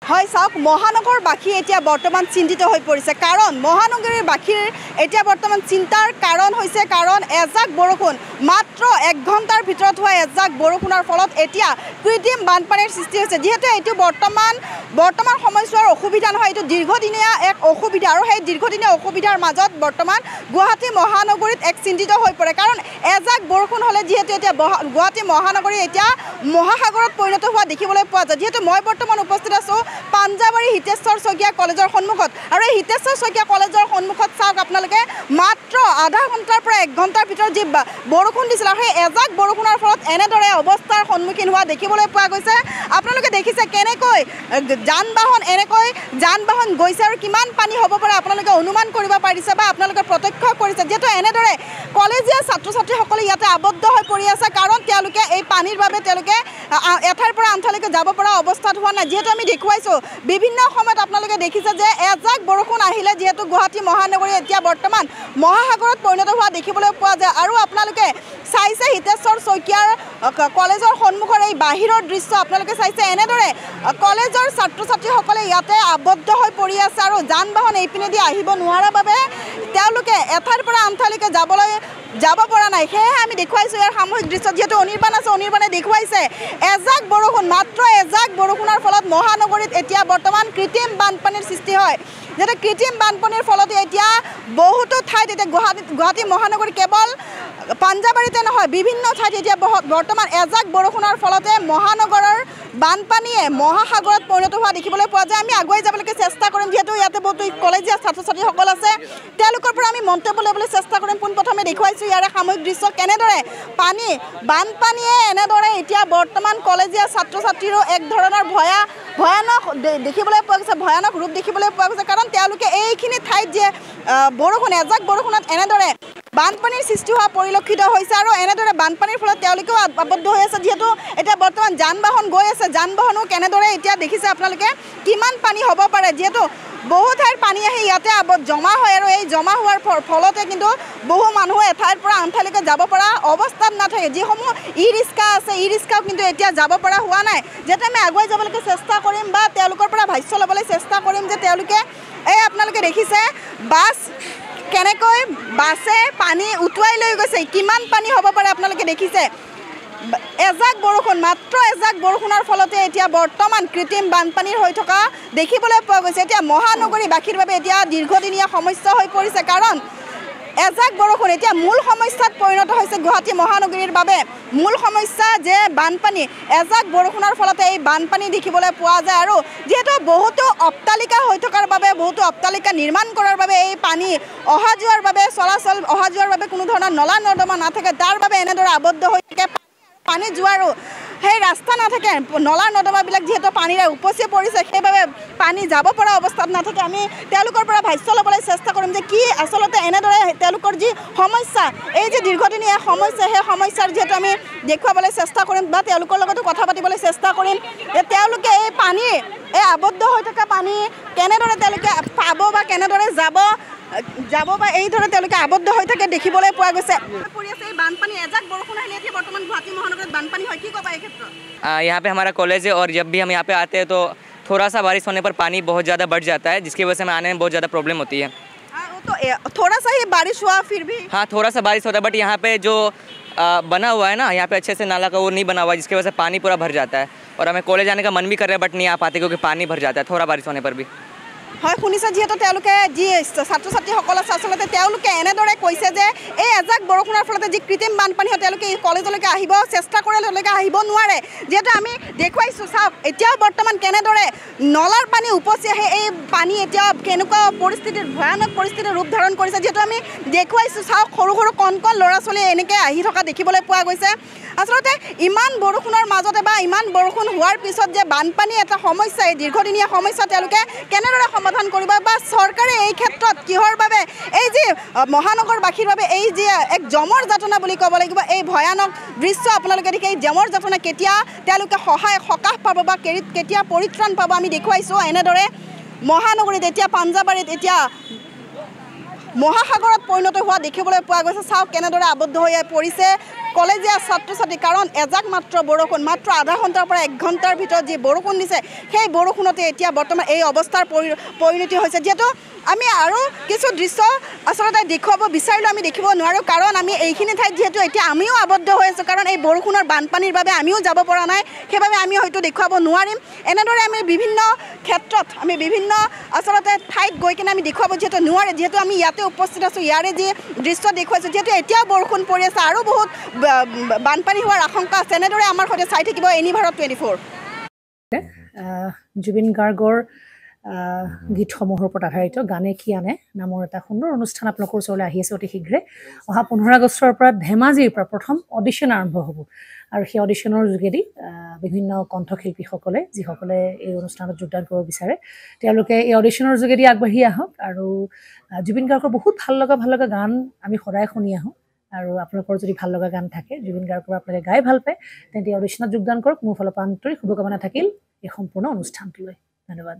হয় চাওক মহানগৰবাসী এতিয়া বৰ্তমান চিন্তিত হৈ পৰিছে কাৰণ মহানগৰীবাসীৰ এতিয়া বৰ্তমান চিন্তাৰ কাৰণ হৈছে কাৰণ এজাক বৰষুণ মাত্ৰ 1 ঘণ্টাৰ ভিতৰত হোৱা এজাক বৰষুণৰ ফলত এতিয়া কৃত্ৰিম বানপানীৰ সৃষ্টি হৈছে যেহেতু এইটো বৰ্তমান সময়ছোৱাৰ অসুবিধা নহয় এইটো দীৰ্ঘদিনীয়া এক অসুবিধা আৰু সেই দীৰ্ঘদিনীয়া অসুবিধাৰ মাজত বৰ্তমান গুৱাহাটী মহানগৰীত এক চিন্তিত হৈ পৰে কাৰণ এজাক বৰষুণ হ'লে যেহেতু এতিয়া গুৱাহাটী মহানগৰী এতিয়া মহাসাগৰত পৰিণত হোৱা দেখিবলৈ পোৱা যায় যেহেতু মই বৰ্তমান উপস্থিত আছোঁ পাঞ্জাবাৰী হিতেশ্বৰ শইকীয়া কলেজৰ সন্মুখত আৰু এই হিতেশ্বৰ শইকীয়া কলেজৰ সন্মুখত চাওক আপোনালোকে মাত্ৰ আধা ঘণ্টাৰ পৰা 1 ঘণ্টাৰ ভিতৰত যি বৰষুণ দিছিল আৰু সেই এজাক বৰষুণৰ ফলত এনেদৰে অৱস্থাৰ সন্মুখীন হোৱা দেখিবলৈ পোৱা গৈছে আপোনালোকে দেখিছে কেনেকৈ যান বাহন গৈছে আৰু কিমান পানী হ'ব পাৰে আপোনালোকে অনুমান কৰিব পাৰিছে বা আপোনালোকে প্ৰত্যক্ষ কৰিছে যেহেতু এনেদৰে কলেজীয়া ছাত্ৰ ছাত্ৰীসকলে ইয়াতে আবদ্ধ হৈ পৰি আছে কাৰণ তেওঁলোকে এই পানীৰ বাবে তেওঁলোকে এঠাইৰ পৰা আনঠাইলৈকে যাব পৰা অৱস্থাত হোৱা নাই যেহেতু আমি দেখুৱাইছোঁ বিভিন্ন সময়ত আপোনালোকে দেখিছে যে এজাক বৰষুণ আহিলে যেহেতু গুৱাহাটী মহানগৰী এতিয়া বৰ্তমান মহাসাগৰত পৰিণত হোৱা দেখিবলৈ পোৱা যায় আৰু আপোনালোকে চাইছে হিতেশ্বৰ শইকীয়াৰ কলেজৰ সন্মুখৰ এই বাহিৰৰ দৃশ্য আপোনালোকে চাইছে এনেদৰে কলেজৰ ছাত্ৰ ছাত্ৰীসকলে ইয়াতে আবদ্ধ হৈ পৰি আছে আৰু যান বাহন এইপিনেদি আহিব নোৱাৰাৰ বাবে তেওঁলোকে এঠাইৰ পৰা আনঠাইলৈকে যাব পৰা নাই সেয়েহে আমি দেখুৱাইছোঁ ইয়াৰ সামূহিক দৃশ্য যেহেতু অনিৰ্বাণ আছে অনিৰ্বাণে দেখুৱাইছে এজাক বৰষুণ মাত্ৰ এজাক বৰষুণৰ ফলত মহানগৰীত এতিয়া বৰ্তমান কৃত্ৰিম বানপানীৰ সৃষ্টি হয় যেহেতু কৃত্ৰিম বানপানীৰ ফলত এতিয়া বহুতো ঠাইত এতিয়া গুৱাহাটী মহানগৰী কেৱল পাঞ্জাবাৰীতে নহয় বিভিন্ন ঠাইত এতিয়া বৰ্তমান এজাক বৰষুণৰ ফলতে মহানগৰৰ বানপানীয়ে মহাসাগৰত পৰিণত হোৱা দেখিবলৈ পোৱা যায় আমি আগুৱাই যাবলৈকে চেষ্টা কৰিম যেহেতু ইয়াতে বহুতো কলেজীয়া ছাত্ৰ ছাত্ৰীসকল আছে তেওঁলোকৰ পৰা আমি মন্তব্য ল'বলৈ চেষ্টা কৰিম পোনপ্ৰথমে দেখুৱাইছোঁ ইয়াৰে সামূহিক দৃশ্য কেনেদৰে বানপানীয়ে এনেদৰে এতিয়া বৰ্তমান কলেজীয়া ছাত্ৰ ছাত্ৰীৰো এক ধৰণৰ ভয়ানক দেখিবলৈ পোৱা গৈছে ভয়ানক ৰূপ দেখিবলৈ পোৱা গৈছে কাৰণ তেওঁলোকে এইখিনি ঠাইত যে এজাক বৰষুণত এনেদৰে বানপানীৰ সৃষ্টি হোৱা পৰিলক্ষিত হৈছে আৰু এনেদৰে বানপানীৰ ফলত তেওঁলোকেও আবদ্ধ হৈ আছে যেহেতু এতিয়া বৰ্তমান যান বাহন গৈ আছে যান বাহনো কেনেদৰে এতিয়া দেখিছে আপোনালোকে কিমান পানী হ'ব পাৰে যিহেতু বহু ঠাইৰ পানী আহি ইয়াতে জমা হয় আৰু এই জমা হোৱাৰ ফলতে কিন্তু বহু মানুহ এঠাইৰ পৰা আনঠাইলৈকে যাব পৰা অৱস্থাত নাথাকে যিসমূহ ই ৰিক্সা আছে ই ৰিক্সাও কিন্তু এতিয়া যাব পৰা হোৱা নাই যেহেতু আমি আগুৱাই যাবলৈকে চেষ্টা কৰিম বা তেওঁলোকৰ পৰা ভাষ্য ল'বলৈ চেষ্টা কৰিম যে তেওঁলোকে এই আপোনালোকে দেখিছে বাছ কেনেকৈ বাছে পানী উটুৱাই লৈ গৈছে কিমান পানী হ'ব পাৰে আপোনালোকে দেখিছে এজাক বৰষুণ মাত্ৰ এজাক বৰষুণৰ ফলতে এতিয়া বৰ্তমান কৃত্ৰিম বানপানীৰ হৈ থকা দেখিবলৈ পোৱা গৈছে এতিয়া মহানগৰীবাসীৰ বাবে এতিয়া দীৰ্ঘদিনীয়া সমস্যা হৈ পৰিছে কাৰণ এজাক বৰষুণ এতিয়া মূল সমস্যাত পৰিণত হৈছে গুৱাহাটী মহানগৰীৰ বাবে মূল সমস্যা যে বানপানী এজাক বৰষুণৰ ফলতে এই বানপানী দেখিবলৈ পোৱা যায় আৰু যেহেতু বহুতো অট্টালিকা হৈ থকাৰ বাবে বহুতো অট্টালিকা নিৰ্মাণ কৰাৰ বাবে এই পানী অহা যোৱাৰ বাবে চলাচল অহা যোৱাৰ বাবে কোনো ধৰণৰ নলা নৰ্দমা নাথাকে তাৰ বাবে এনেদৰে আবদ্ধ হৈ থাকে পানী যোৱাৰো সেই ৰাস্তা নাথাকে নলা নৰ্দমাবিলাক যেহেতু পানীৰে উপচি পৰিছে সেইবাবে পানী যাব পৰা অৱস্থাত নাথাকে আমি তেওঁলোকৰ পৰা ভাষ্য ল'বলৈ চেষ্টা কৰিম যে কি আচলতে এনেদৰে তেওঁলোকৰ যি সমস্যা এই যে দীৰ্ঘদিনীয়া সমস্যা সেই সমস্যাৰ যিহেতু আমি দেখুৱাবলৈ চেষ্টা কৰিম বা তেওঁলোকৰ লগতো কথা পাতিবলৈ চেষ্টা কৰিম যে তেওঁলোকে এই পানী এই আবদ্ধ হৈ থকা পানী কেনেদৰে তেওঁলোকে পাব বা কেনেদৰে যাব বা এইদৰে তেওঁলোকে আবদ্ধ হৈ থাকে দেখিবলৈ পোৱা গৈছে यहाँ पे हमारा कॉलेज है और जब भी हम यहाँ पे आते हैं तो थोड़ा सा बारिश होने पर पानी बहुत ज़्यादा बढ़ जाता है जिसकी वजह से हमें आने में बहुत ज़्यादा प्रॉब्लम होती है तो थोड़ा सा ही बारिश हुआ फिर भी हाँ थोड़ा सा बारिश होता है बट यहाँ पे जो बना हुआ है ना यहाँ पे अच्छे से नाला का वो नहीं बना हुआ है जिसकी वजह से पानी पूरा भर जाता है और हमें कॉलेज आने का मन भी कर रहे हैं बट नहीं आ पाते क्योंकि पानी भर जाता है थोड़ा बारिश होने पर भी হয় শুনিছে যেহেতু তেওঁলোকে যি ছাত্ৰ ছাত্ৰীসকল আছে আচলতে তেওঁলোকে এনেদৰে কৈছে যে এই এজাক বৰষুণৰ ফলতে যি কৃত্ৰিম বানপানী হয় তেওঁলোকে কলেজলৈকে আহিব চেষ্টা কৰিলেলৈকে আহিব নোৱাৰে যেহেতু আমি দেখুৱাইছোঁ চাওক এতিয়াও বৰ্তমান কেনেদৰে নলাৰ পানী উপচি আহে এই পানী এতিয়াও কেনেকুৱা পৰিস্থিতিৰ ভয়ানক পৰিস্থিতিৰ ৰূপ ধাৰণ কৰিছে যেহেতু আমি দেখুৱাইছোঁ চাওক সৰু সৰু কণ ল'ৰা ছোৱালী এনেকৈ আহি থকা দেখিবলৈ পোৱা গৈছে আচলতে ইমান বৰষুণৰ মাজতে বা ইমান বৰষুণ হোৱাৰ পিছত যে বানপানী এটা সমস্যা এই দীৰ্ঘদিনীয়া সমস্যা তেওঁলোকে কেনেদৰে সমাধান কৰিব বা চৰকাৰে এই ক্ষেত্ৰত কিহৰ বাবে এই যে মহানগৰবাসীৰ বাবে এই যে এক জমৰ যাতনা বুলি ক'ব লাগিব এই ভয়ানক দৃশ্য আপোনালোকে দেখি এই জমৰ যাতনা কেতিয়া তেওঁলোকে সকাহ পাব বা কেতিয়া পৰিত্ৰাণ পাব আমি দেখুৱাইছোঁ এনেদৰে মহানগৰীত এতিয়া পাঞ্জাবাৰীত এতিয়া মহাসাগৰত পৰিণত হোৱা দেখিবলৈ পোৱা গৈছে। চাওক কেনেদৰে আবদ্ধ হৈ পৰিছে কলেজীয়া ছাত্ৰ ছাত্ৰী, কাৰণ এজাক মাত্ৰ বৰষুণ, মাত্ৰ আধা ঘণ্টাৰ পৰা 1 ঘণ্টাৰ ভিতৰত যি বৰষুণ দিছে সেই বৰষুণতে এতিয়া বৰ্তমান এই অৱস্থাৰ পৰিণতি হৈছে। যিহেতু আমি আৰু কিছু দৃশ্য আচলতে দেখুৱাব বিচাৰিলেও আমি দেখিব নোৱাৰোঁ, কাৰণ আমি এইখিনি ঠাইত যিহেতু এতিয়া আমিও আবদ্ধ হৈ আছোঁ, কাৰণ এই বৰষুণৰ বানপানীৰ বাবে আমিও যাব পৰা নাই, সেইবাবে আমি হয়তো দেখুৱাব নোৱাৰিম। এনেদৰে আমি বিভিন্ন ক্ষেত্ৰত আমি বিভিন্ন আচলতে ঠাইত গৈ কিনে আমি দেখুৱাব যিহেতু নোৱাৰে, যিহেতু আমি ইয়াতে উপস্থিত আছোঁ, ইয়াৰে যি দৃশ্য দেখুৱাইছোঁ, যিহেতু এতিয়াও বৰষুণ পৰি আছে আৰু বহুত বানপানী হোৱাৰ আশংকা আছে। এনেদৰে আমাৰ সৈতে চাই থাকিব এনি ভাৰত 24। জুবিন গাৰ্গৰ গীতসমূহৰ ওপৰত আধাৰিত গানে কি আনে নামৰ এটা সুন্দৰ অনুষ্ঠান আপোনালোকৰ ওচৰলৈ আহি আছে অতি শীঘ্ৰে। অহা 15 আগষ্টৰ পৰা ধেমাজিৰ পৰা প্ৰথম অডিশ্যন আৰম্ভ হ'ব, আৰু সেই অডিশ্যনৰ যোগেদি বিভিন্ন কণ্ঠশিল্পীসকলে যিসকলে এই অনুষ্ঠানত যোগদান কৰিব বিচাৰে তেওঁলোকে এই অডিশ্যনৰ যোগেদি আগবাঢ়ি আহক। আৰু জুবিন গাৰ্গৰ বহুত ভাল লগা গান আমি সদায় শুনি আহোঁ, আৰু আপোনালোকৰ যদি ভাল লগা গান থাকে জুবিন গাৰ্গৰ আপোনালোকে গাই ভাল পায় তেন্তে অডিশ্যনত যোগদান কৰক। মোৰ ফালৰ পৰা আন্তৰিক শুভকামনা থাকিল এই সম্পূৰ্ণ অনুষ্ঠানটোলৈ। ধন্যবাদ।